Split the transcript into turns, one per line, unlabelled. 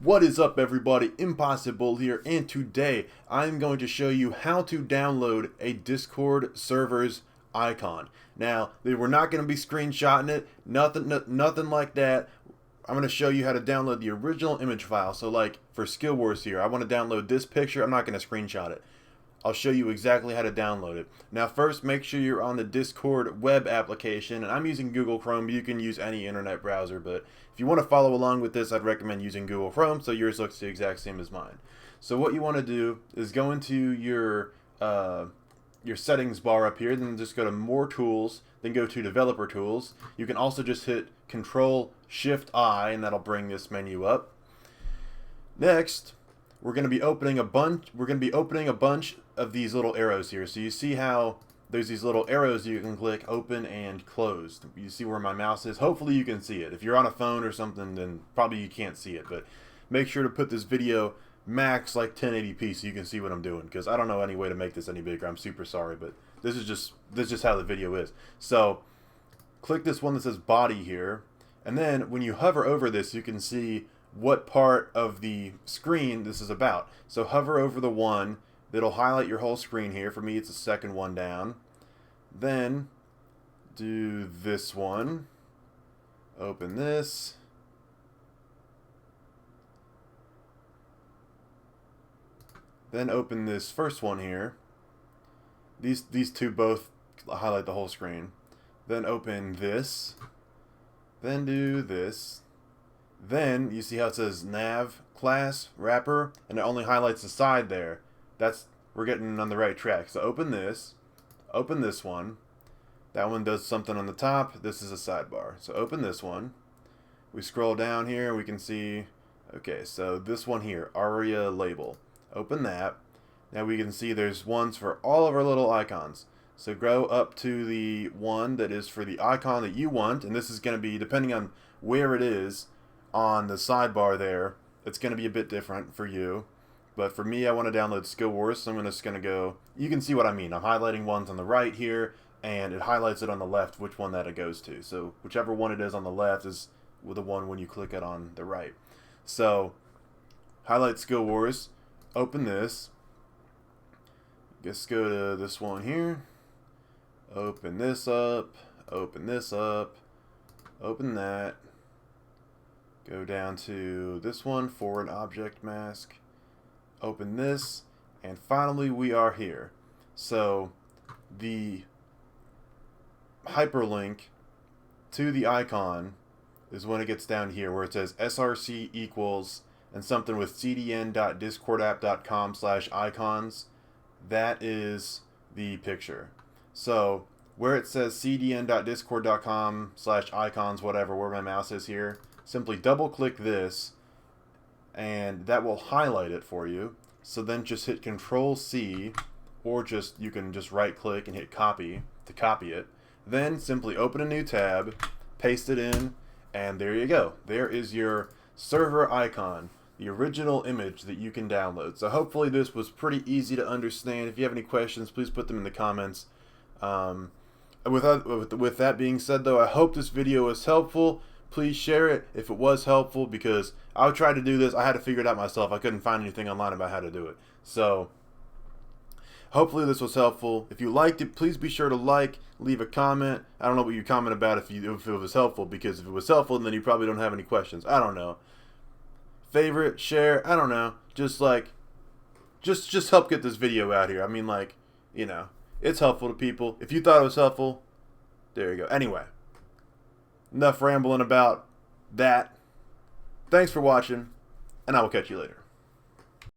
What is up, everybody? Impossible here, and today I'm going to show you how to download a Discord server's icon. Now, we're not going to be screenshotting it, nothing like that. I'm going to show you how to download the original image file. So like for Skill Wars here, I want to download this picture. I'm not going to screenshot it. I'll show you exactly how to download it. Now first, make sure you're on the Discord web application, and I'm using Google Chrome, but you can use any internet browser, but if you want to follow along with this, I'd recommend using Google Chrome, so yours looks the exact same as mine. So what you want to do is go into your settings bar up here, then just go to More Tools, then go to Developer Tools. You can also just hit Control-Shift-I, and that'll bring this menu up. Next, we're going to be opening a bunch of these little arrows here. So you see how there's these little arrows you can click, open and close. You see where my mouse is? Hopefully you can see it. If you're on a phone or something, then probably you can't see it, but make sure to put this video max like 1080p so you can see what I'm doing, because I don't know any way to make this any bigger. I'm super sorry, but this is just how the video is. So click this one that says body here, and then when you hover over this, you can see what part of the screen this is about. So hover over the one that'll highlight your whole screen here. For me, it's the second one down. Then do this one. Open this. Then open this first one here. These two both highlight the whole screen. Then open this. Then do this. Then you see how it says nav class wrapper, and it only highlights the side there. We're getting on the right track. So open this one. That one does something on the top. This is a sidebar. So open this one. We scroll down here, we can see, okay, so this one here, ARIA label. Open that. Now we can see there's ones for all of our little icons. So go up to the one that is for the icon that you want, and this is going to be, depending on where it is on the sidebar there, it's going to be a bit different for you. But for me, I want to download Skill Wars, so I'm just going to go, you can see what I mean. I'm highlighting ones on the right here, and it highlights it on the left which one that it goes to. So whichever one it is on the left is the one when you click it on the right. So highlight Skill Wars, open this, just go to this one here, open this up, open this up, open that, go down to this one, forward object mask, open this, and finally we are here. So the hyperlink to the icon is when it gets down here where it says src equals and something with cdn.discordapp.com/icons. That is the picture. So where it says cdn.discord.com/icons, whatever, where my mouse is here, simply double click this and that will highlight it for you. So then just hit Control C, or you can just right click and hit copy to copy it. Then simply open a new tab, paste it in, and there you go. There is your server icon, the original image that you can download. So hopefully this was pretty easy to understand. If you have any questions, please put them in the comments. With that being said, though, I hope this video was helpful. Please share it if it was helpful, because I tried to do this. I had to figure it out myself. I couldn't find anything online about how to do it. So hopefully this was helpful. If you liked it, please be sure to like, leave a comment. I don't know what you comment about if it was helpful, because if it was helpful, then you probably don't have any questions. I don't know. Favorite, share, I don't know. Just help get this video out here. I mean, like, you know, it's helpful to people. If you thought it was helpful, there you go. Anyway, enough rambling about that. Thanks for watching, and I will catch you later.